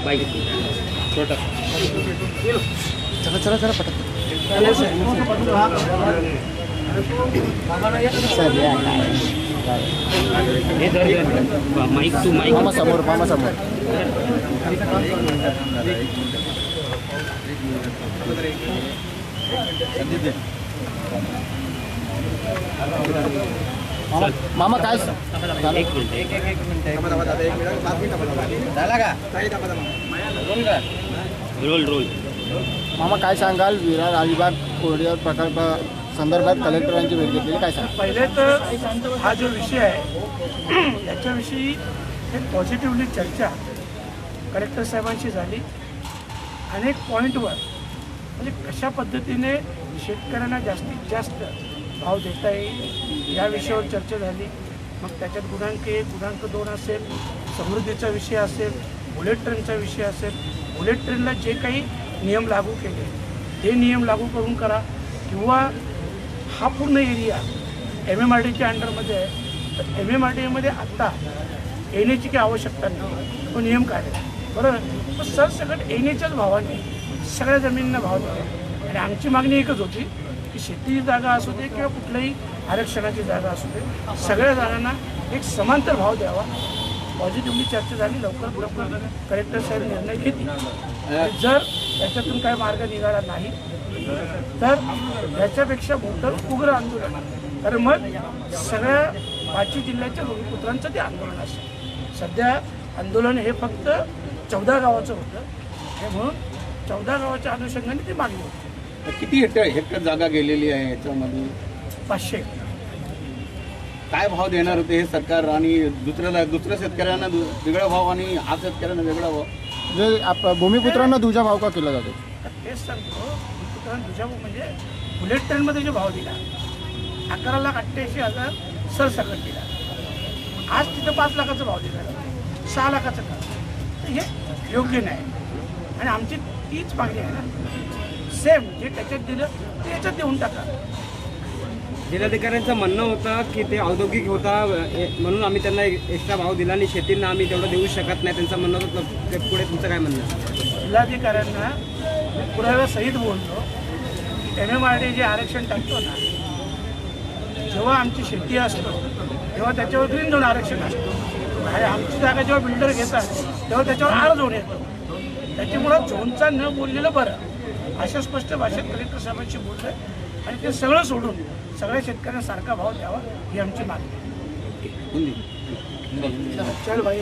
Bike छोटा चला चला चला पटक माईक तू माईक मामा समोर मामा काय एक मिनिट झाला का रोल रोल मामा काय सांगाल विरार अलिबाग कोरिडॉर प्रकल्प संदर्भात कलेक्टरांची भेट घेतली काय सांगाल? पहिले तर हा जो विषय आहे याच्याविषयी एक पॉझिटिव्हली चर्चा कलेक्टर साहेबांशी झाली. अनेक पॉईंटवर म्हणजे कशा पद्धतीने शेतकऱ्यांना जास्तीत जास्त भाव देता येईल या विषयावर चर्चा झाली. मग त्याच्यात गुणांक 1 गुणांक 2 असेल, समृद्धीचा विषय असेल, बुलेट ट्रेनचा विषय असेल. बुलेट ट्रेनला जे काही नियम लागू केले ते नियम लागू करून करा किंवा हा पूर्ण एरिया MMRDच्या अंडरमध्ये आहे तर MMRDमध्ये आत्ता येण्याची काही आवश्यकता नाही. तो नियम काढला बरोबर. तर सरसकट येण्याच्याच भावाने सगळ्या जमिनींना भाव द्यावा. आणि आमची मागणी एकच होती की शेतीची जागा असू दे किंवा कुठल्याही आरक्षणाची जागा असू दे सगळ्या जागांना एक समांतर भाव द्यावा. पॉझिटिव्हली चर्चा झाली. लवकरात लवकर कलेक्टर साहेब निर्णय घेतील. जर त्याच्यातून काही मार्ग निघाला नाही तर याच्यापेक्षा मोठं उग्र आंदोलन तर मग सगळ्या 5 जिल्ह्याच्या भूमिपुत्रांचं ते आंदोलन असेल. सध्या आंदोलन हे फक्त 14 गावाचं होतं हे म्हणून 14 गावाच्या अनुषंगाने ती मागणी होती. किती हेक्टर जागा गेलेली आहे याच्यामध्ये? 500. काय भाव देणार होते हे सरकार आणि दुसऱ्या शेतकऱ्यांना वेगळा भाव आणि हा शेतकऱ्यांना वेगळा भाव? जे भूमिपुत्रांना दुजा भाव का केला जातो? तेच सांगतो भूमिपुत्रांना दुजा भाव म्हणजे बुलेट ट्रेनमध्ये जो भाव दिला 11,88,000 सरसकट दिला. आज तिथं 5 लाखाचा भाव दिला 6 लाखाचं का तर हे योग्य नाही. आणि आमची तीच मागणी आहे ना सेम जे त्याच्यात दिलं ते याच्यात देऊन टाका. जिल्हाधिकाऱ्यांचं म्हणणं होतं की ते औद्योगिक होता म्हणून आम्ही त्यांना एक्स्ट्रा भाव दिला आणि शेतींना आम्ही तेवढं देऊ शकत नाही त्यांचं म्हणणं होतं. ते पुढे तुमचं काय म्हणणं आहे? जिल्हाधिकाऱ्यांना पुराव्यासहित बोलतो MMRD जे आरक्षण टाकतो ना जेव्हा आमची शेती असतो तेव्हा त्याच्यावर ग्रीन झोन आरक्षण असतो आणि आमची जागा जेव्हा बिल्डर घेतात तेव्हा त्याच्यावर आर झोन येतो. त्याच्यामुळं झोनचा न बोललेलं बरं अशा स्पष्ट भाषेत कलेक्टर साहेबांशी बोलतोय आणि ते सगळं सोडून सगळ्या शेतकऱ्यांना सारखा भाव द्यावा ही आमची मागणी आहे. चल भाई.